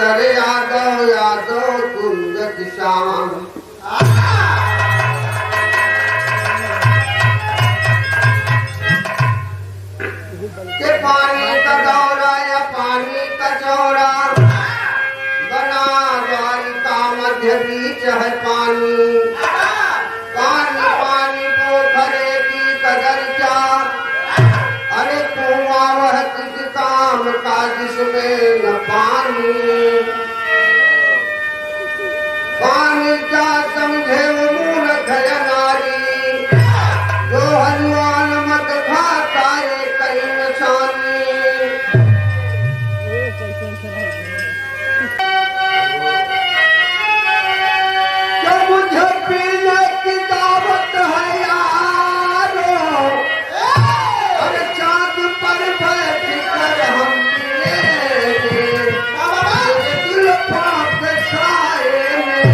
Master Yadav Yadav कुंज किसान। के पानी का दौरा या पानी का चौरा बना द्वारिका मध्य बीच है पानी। पानी पानी पोखरे की कदर क्या, अरे कुआं वह किस काम का जिसमें न पानी। पानी क्या समझे वो मूर्ख है नारी, जो हनुमान मत खाता है कई निशानी। जो मुझे पीने की दावत है यारो, अरे चांद पर बैठ कर हम पिएंगे दिल पाक साए में,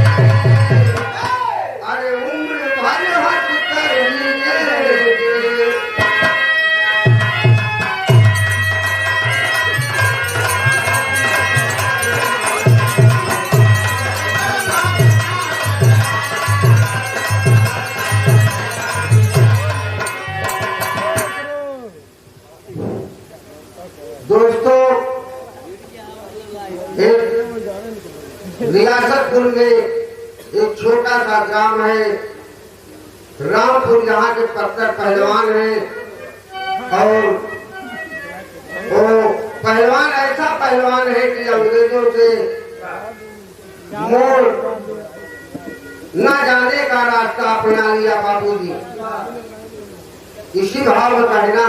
अरे उम्र भर हट कर लिएंगे। दोस्तों, रियासतपुर में एक छोटा सा ग्राम है रामपुर, यहाँ के पत्थर पहलवान हैं। और वो पहलवान ऐसा पहलवान है कि अंग्रेजों से मोड़ न जाने का रास्ता अपना लिया बाबूजी। इसी भाव में कहना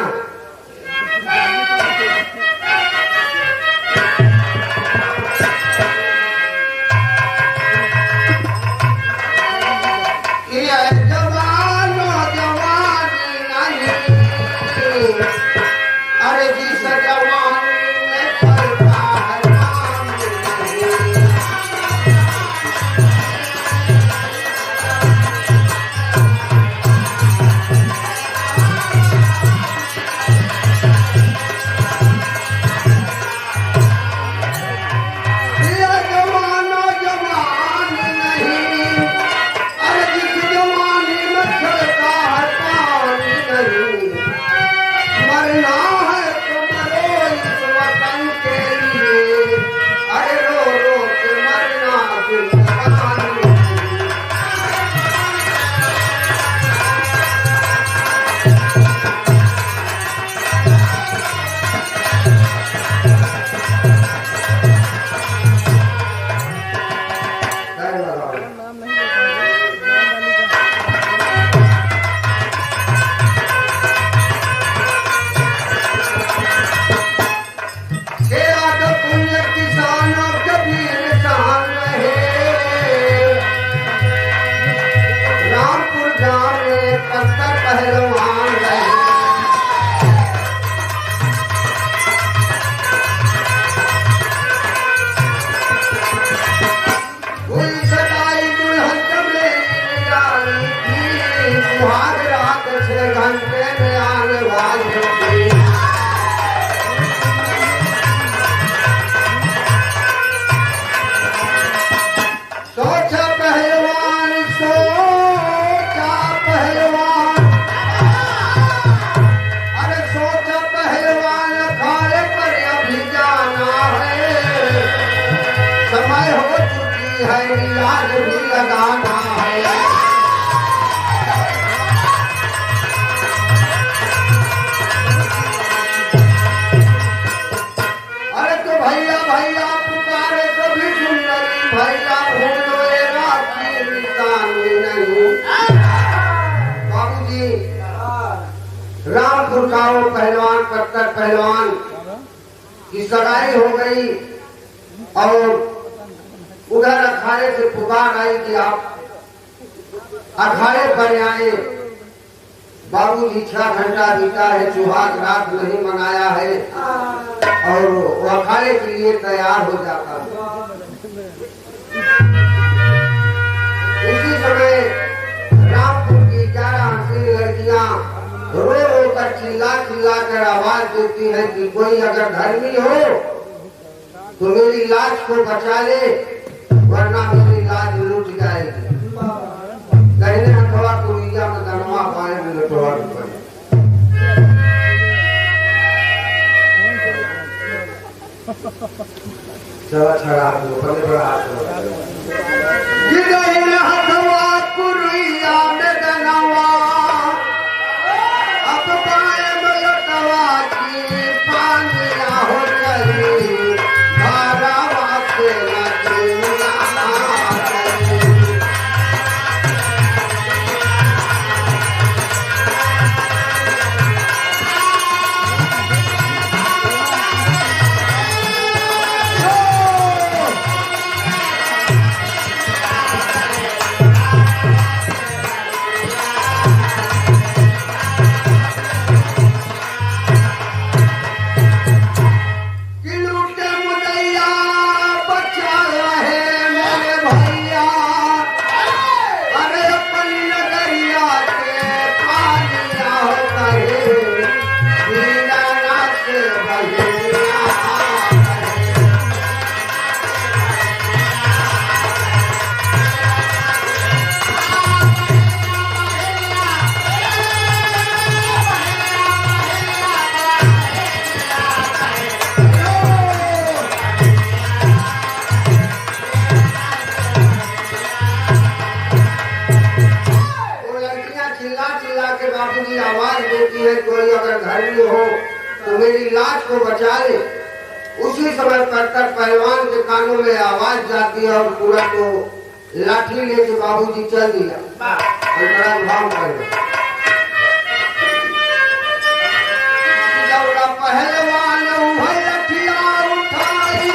रामपुर का वो पहलवान पत्थर पहलवान की सगाई हो गई और उधर अखाड़े से पुकार आई कि आप अखाड़े पर आए। बाबूजी 6 घंटा बीता है, सुहाग रात नहीं मनाया है और वो अखाड़े के लिए तैयार हो जाता है। उसी समय रामपुर की 11 हसीन लड़कियां रो रो कर चिल्ला चिल्ला कर आवाज देती है कि कोई अगर धर्मी हो तो मेरी लाज को बचा ले, वरना मेरी लाज लूट जाएगी। कहने हथवा कुरिया में दनवा पाए में लटवा पड़े। चला छड़ा दो बड़े बड़ा हाथ गिरहिन हथवा कुरिया में दनवा, अब पाए में लटवा की पानिया हो गई, धारा वासे लटना आवाज देती है। कोई अगर घर में हो तो मेरी लाज को बचा ले। उसी समय पत्थर पहलवान के कानों में आवाज जाती है और पूरा तो लाठी लेके बाबूजी चल दिया। बड़ा भाव कर पहलवान लठिया उठाई,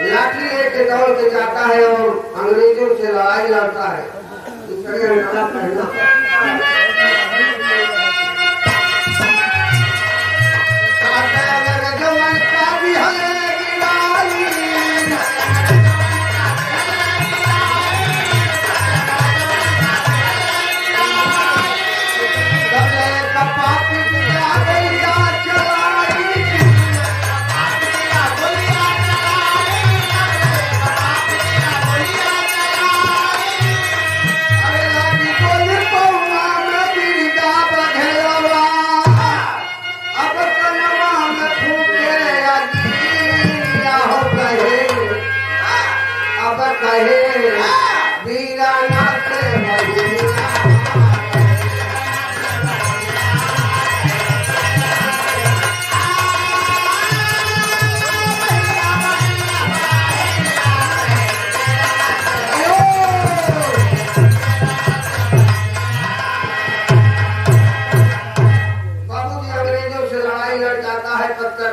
लाठी लेके दौड़ के जाता है और अंग्रेजों से लड़ाई लड़ता है।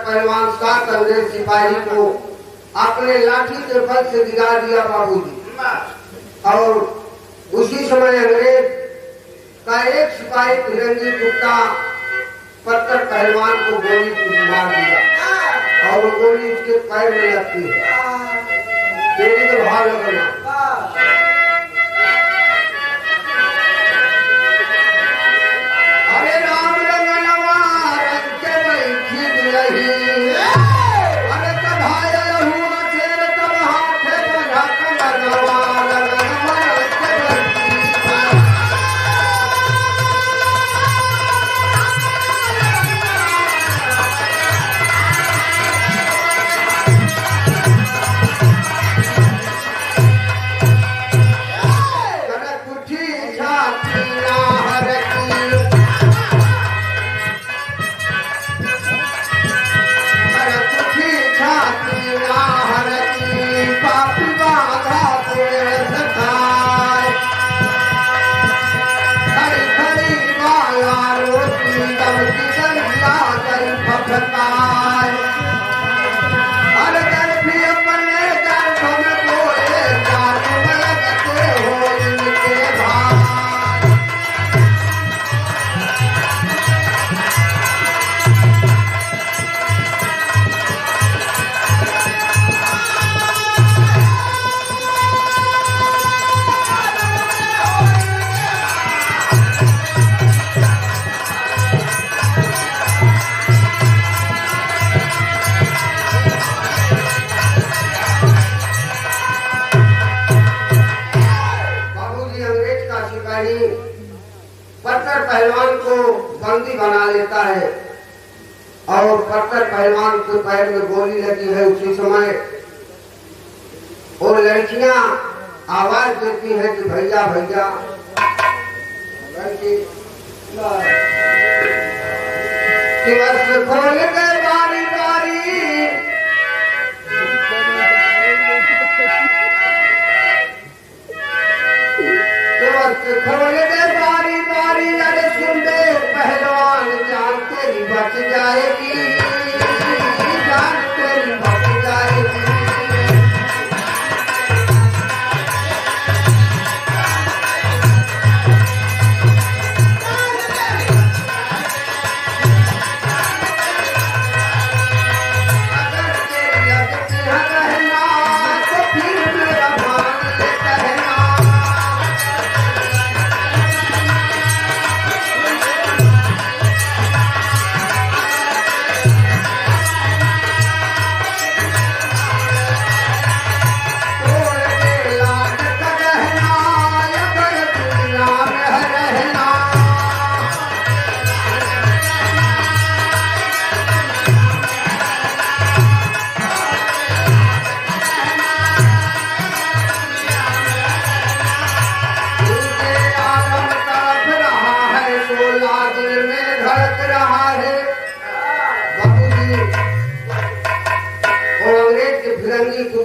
पहलवान सात अंग्रेज सिपाही को अपने लाठी के बल से गिरा दिया बाबूजी। और उसी समय अंग्रेज का एक सिपाही फिरंगी कुत्ता पत्थर पहलवान को गोली मार दिया और वो गोली उसके पैर में लगती है। तेरी तो भाव लगना यानी पत्थर पहलवान को बंदी बना लेता है और पत्थर पहलवान के पैर में गोली लगी है। उसी समय और लड़कियां आवाज देती है कि भैया भैया। खोल के बारी बारी खोल दे बारी बारी। अरे सुन दे पहलवान जान तेरी बच जाएगी, जान तेरी बच जाएगी। अगर तेरी लगती है रहना तो फिर मेरा मान ले कहना।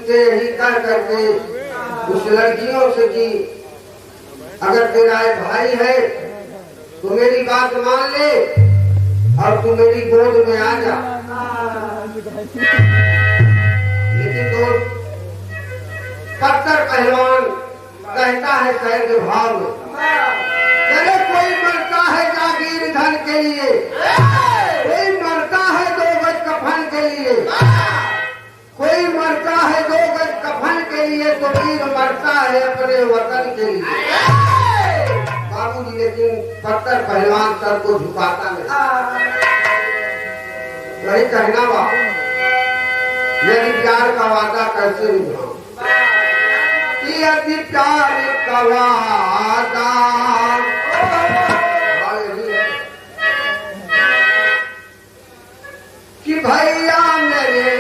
यही कर करके उस लड़कियों से कि अगर तेरा एक भाई है तो मेरी बात मान ले और तू मेरी गोद में आ जा। लेकिन दोस्त पत्थर पहलवान कहता है शहर के भाव में, अरे कोई मरता है जागीर धन के लिए, कोई मरता है 2 गज कफन के लिए, कोई मरता है 2 गज कफन के लिए तो वीर मरता है अपने वतन के लिए। बाबूजी लेकिन पत्थर पहलवान सर को झुकाता नहीं। वही कहना बा मेरी प्यार का वादा कैसे निभाऊं, कि अति प्यार का वादा कि भैया मेरे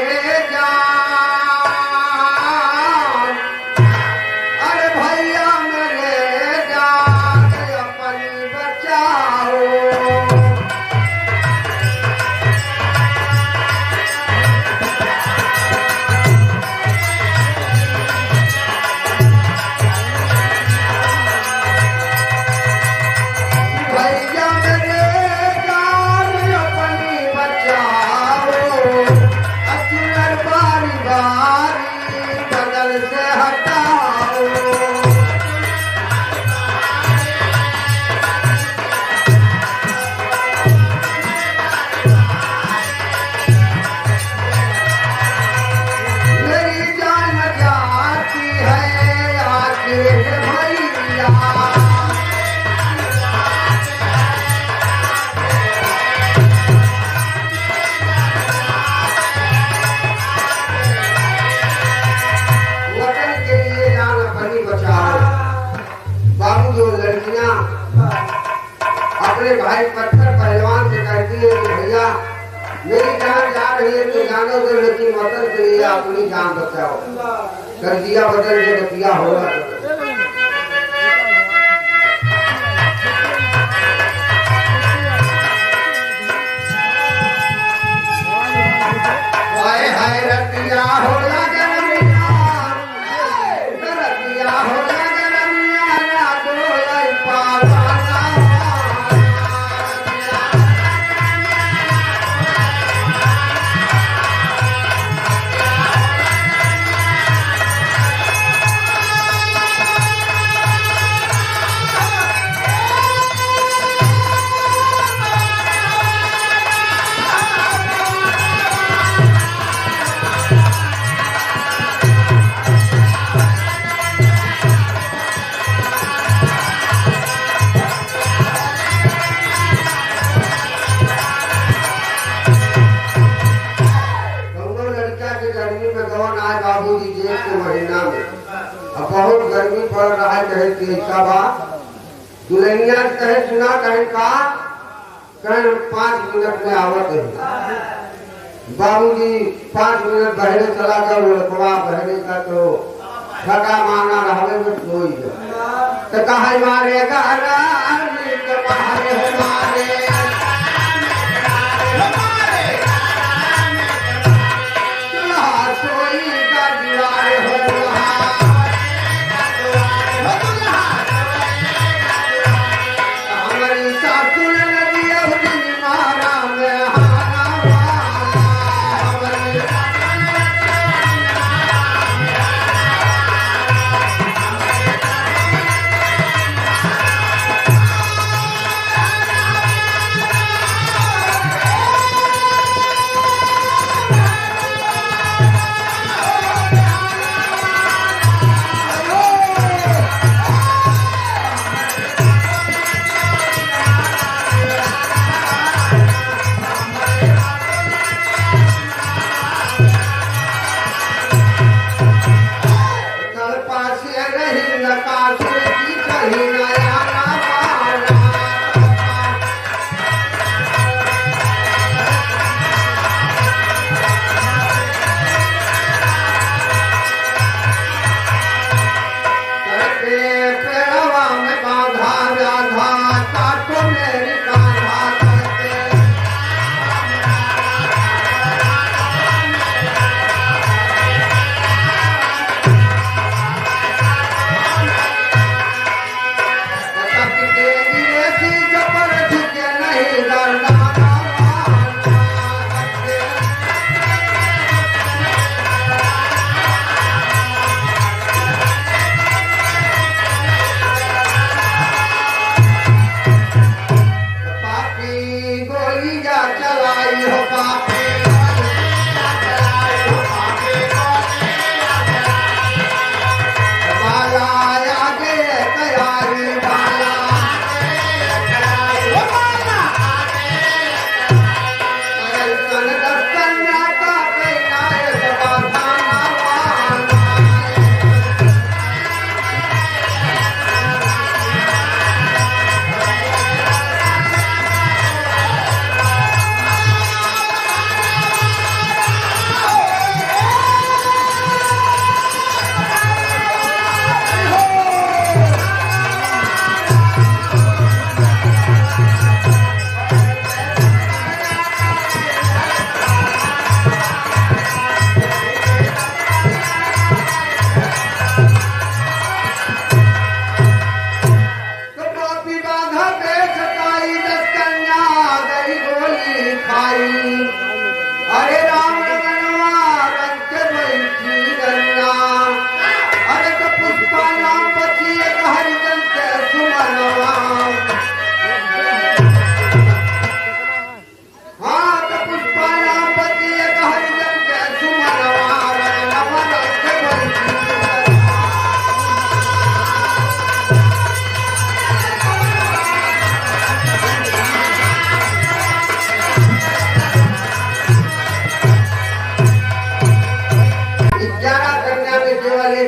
अपने भाई पत्थर पहलवान से कहती है कि भैया मेरी जान जा रही है तो जानो दो, लेकिन वतन के लिए अपनी जान बचाओ। कर दिया बदल के बतिया होगा। हाय रतिया होला गरमिया, रतिया होला गरमिया ना डोलाई पावा। बाबूजी जेठ के महीना में अब बहुत गर्मी पड़ रहा है, कहे कि ऐसा बात दुल्हनिया कहे सुना कहे का कहे 5 मिनट में आवत है। बाबूजी 5 मिनट बहरे चला गया लड़कवा बहरे का तो ठगा माना रहवे में कोई तो कहा मारेगा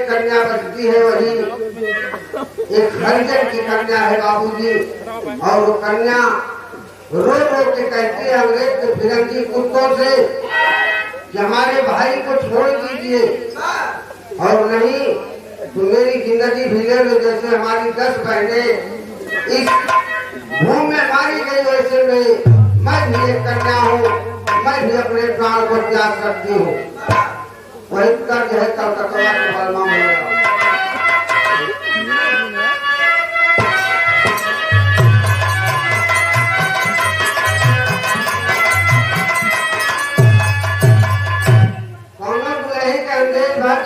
कन्या बचती है वही एक हरिजन की कन्या है बाबूजी। और वो कन्या रो रो के कहती है अंग्रेज के फिरंगी कुत्तों से कि हमारे भाई को छोड़ दीजिए, और नहीं तो मेरी जिंदगी भीगे में जैसे हमारी 10 बहनें इस भूमि में मारी गई वैसे मैं भी एक कन्या हूँ, मैं भी अपने प्राण को त्याग करती हूँ। वही कर जो है कलकत्ता के बलमा में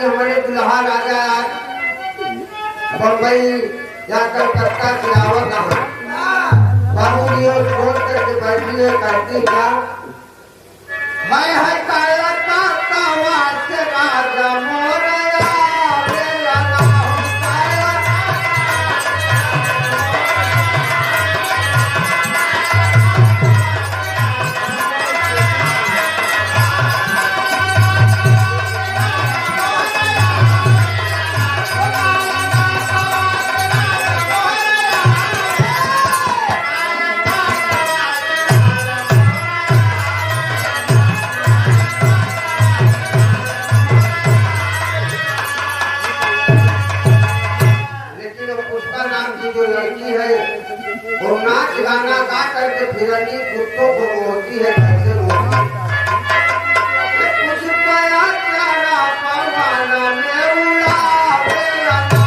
हमारे दुल्हा राजा बम्बई या कलकत्ता से आवत बाबूजी और छोड़ करके बैठी है कहती क्या है काया कावा से राजा मोरया है और नाच गाना गा करके फिरनी कुत्तों को मोहती है, कैसे मोहती कुछ पाया चारा पवाना ने उड़ावे लगा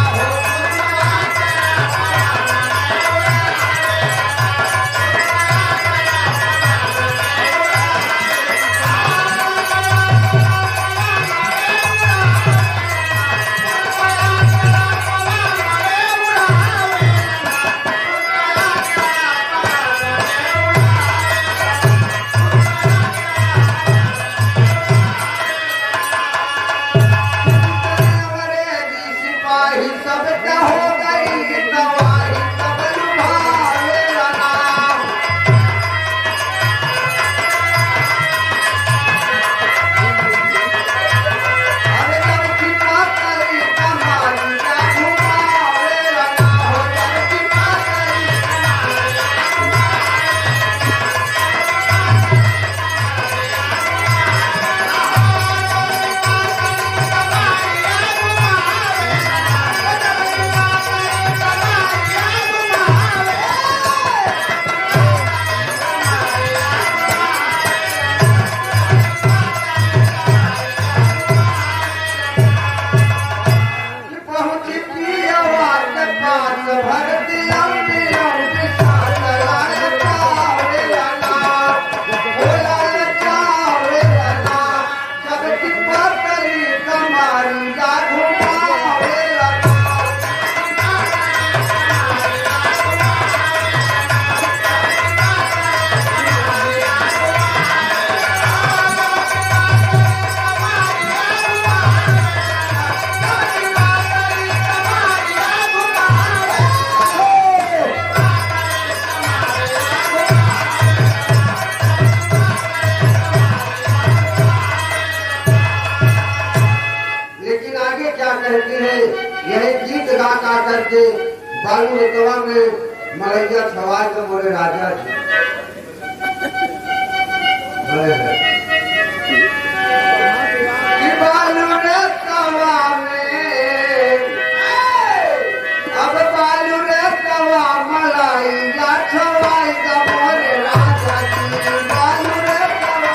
हो करके बालू रेतवा में मलैया छवाए के मोरे राजा जी बालू रेतवा में अब बालू रेतवा मलैया छवाए के मोरे राजा जी बालू रेतवा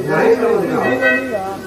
नहीं समझ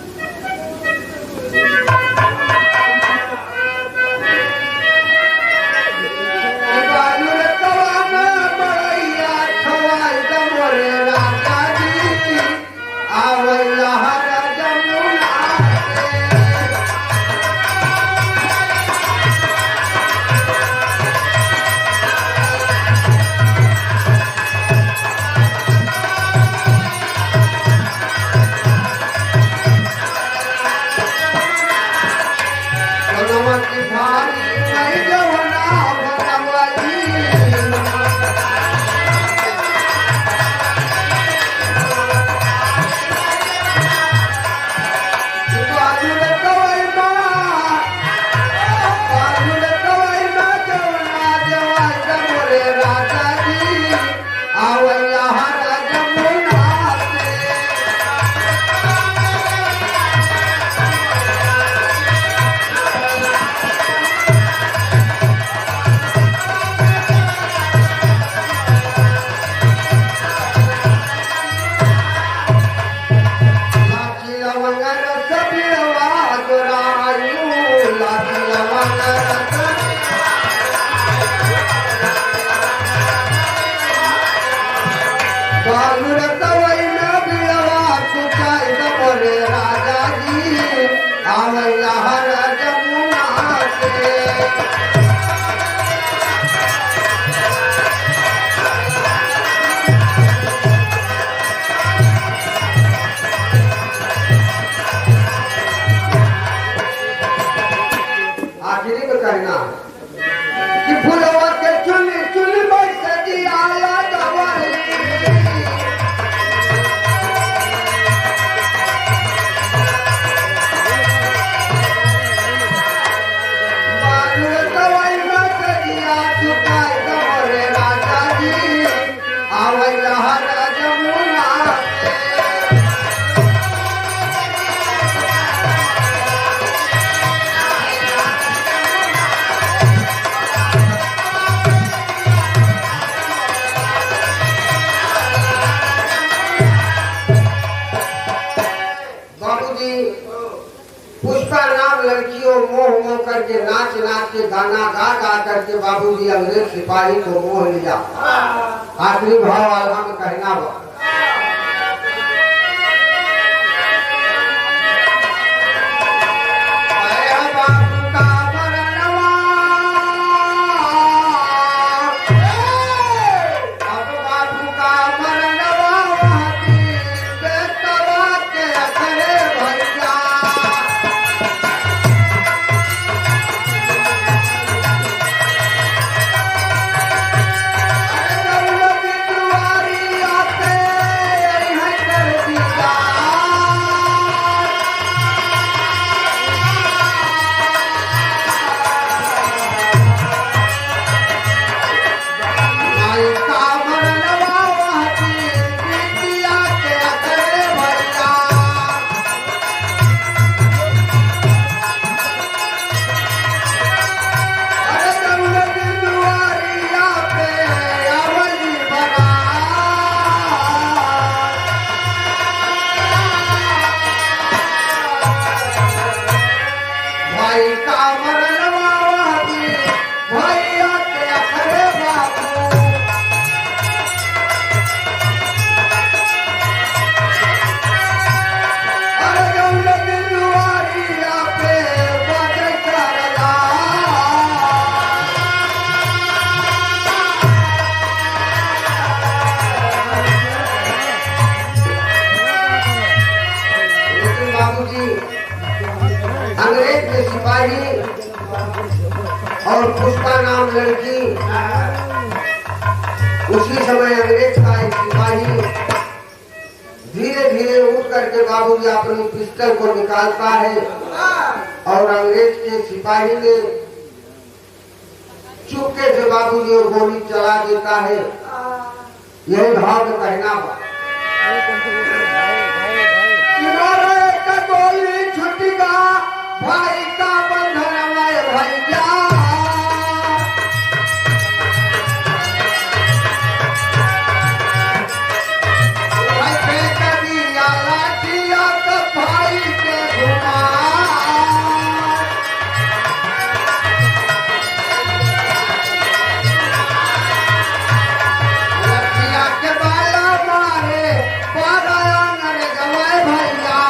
मोह मोह करके नाच नाच के गाना गा गा करके बाबूजी अंग्रेज सिपाही को मोह लिया। आखिरी भाव आल्हा में कहना बा अंग्रेज के सिपाही और पुष्पा नाम लड़की, उसी समय अंग्रेज का एक सिपाही धीरे धीरे उठ करके बाबूजी अपनी पिस्टल को निकालता है और अंग्रेज के सिपाही ने चुपके से बाबूजी और गोली चला देता है। यही भाव में कहना बा गोली छुटेगा भाई का बंधन में भैया, कदिया लाठिया तो भाई के घुमा लठिया के बाला मारे पाराया नरे गवाए भैया।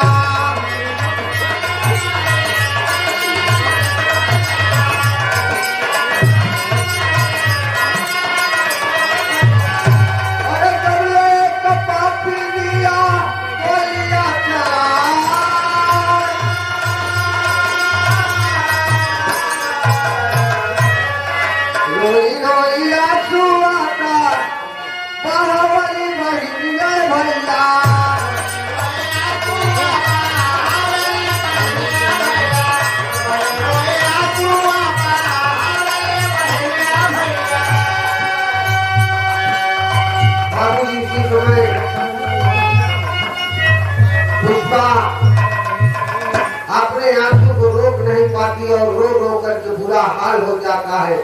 पुष्पा अपने आंसू को रोक नहीं पाती और रो रो करके बुरा हाल हो जाता है।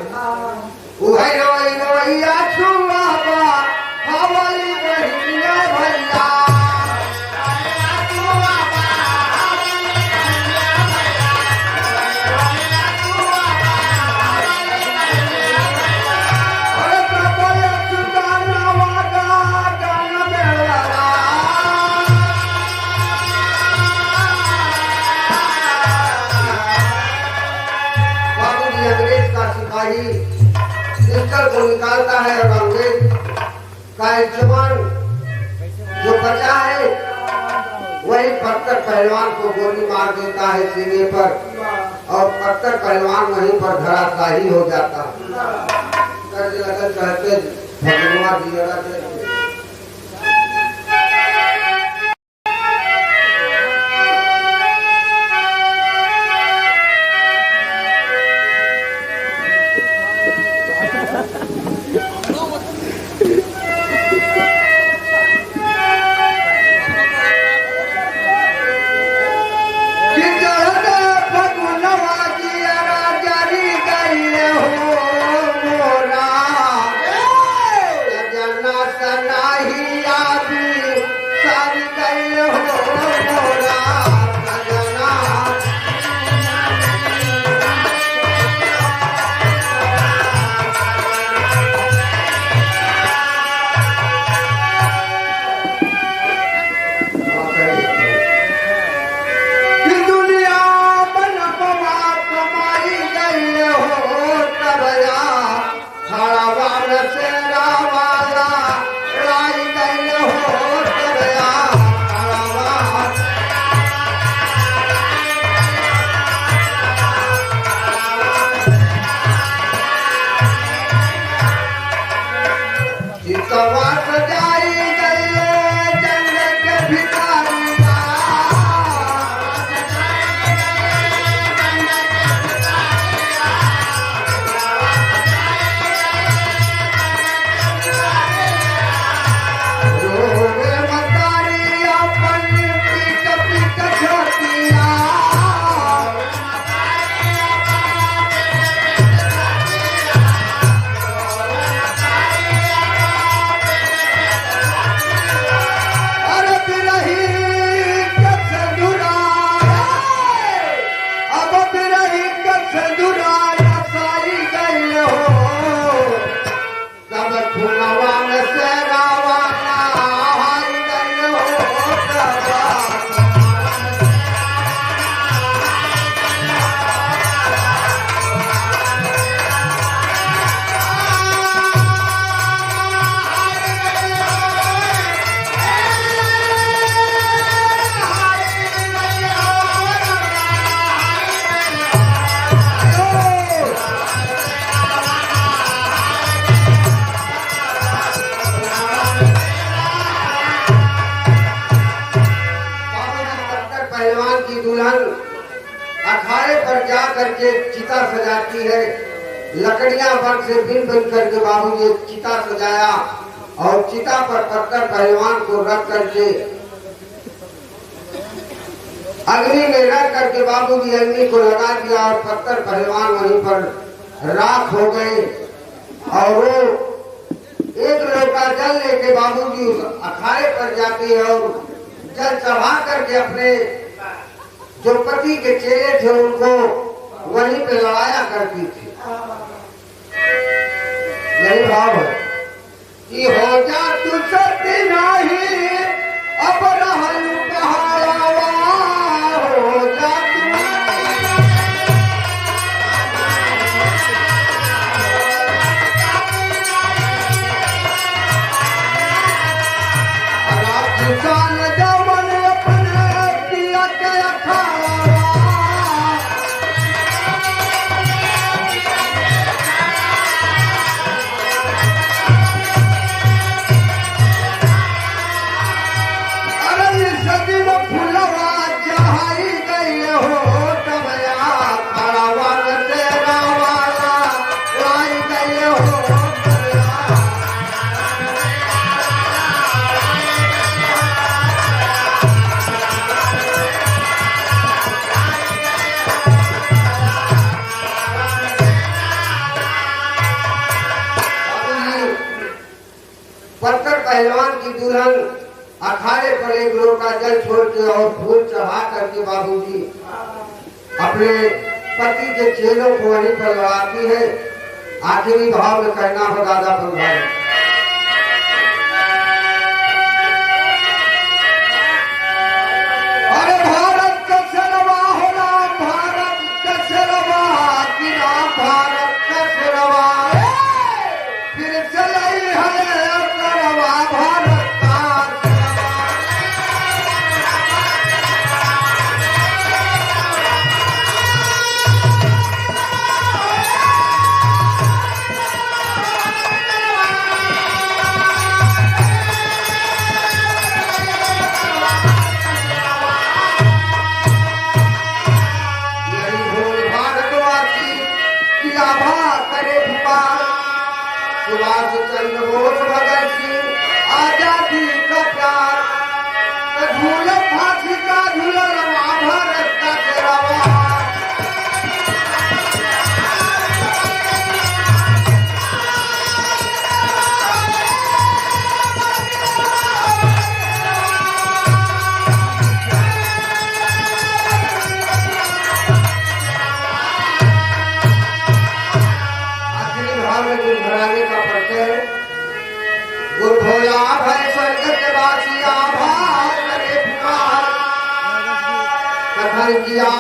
पिस्टल को निकालता है और अंग्रेज का एक जवान जो बचा है वही पत्थर पहलवान को गोली मार देता है सीने पर और पत्थर पहलवान वहीं पर धराशायी हो जाता है। कहते भगवान जी पहलवान की दुल्हन अखाड़े पर जा करके चिता सजाती है। लकड़ियां वन से बिन बिन करके बाबूजी चिता सजाया और चिता पर पत्थर पहलवान को रख करके अग्नि में रख करके बाबूजी अग्नि को लगा दिया और पत्थर पहलवान वहीं पर राख हो गए। और वो एक लोटा जल लेके बाबूजी उस अखाड़े पर जाते हैं और जल चढ़ा करके अपने जो पति के चेले थे उनको वहीं पे लड़ाया करती थी। यही भाव है कि हो जा तू सती नहीं अब रहल पहाड़वा, हो जा किसान जवन अपने पिया के अखाड़ा, अरे सदी में फुलवा चढ़ाई गई हो तबया खड़ावा तेरा वाला लाई गई हो। पत्थर पहलवान की दुल्हन अखाड़े पर एक लोटा जल छोड़ के और फूल चढ़ा करके बाबूजी अपने पति के चेलों को वहीं पर लड़ाती है। आखिरी भाव में कहना हो दादा भाई, अरे भारत का सिरवा हो राम, भारत का सिरवा कि राम भारत का सिरवा फिर चलाई है करवा भारत का। यही भूल भारतवासी की आभा करे पुकार, सुभाष चंद्र बोस भगत सिंह आजादी का प्यार, झूल फांसी का झूलवा भारत का तेरावा। आखिरी भाव में गुरु घराने का परिचय, गुरु भोला भय स्वर्ग के वासी आभा करे पुकार, कथन किया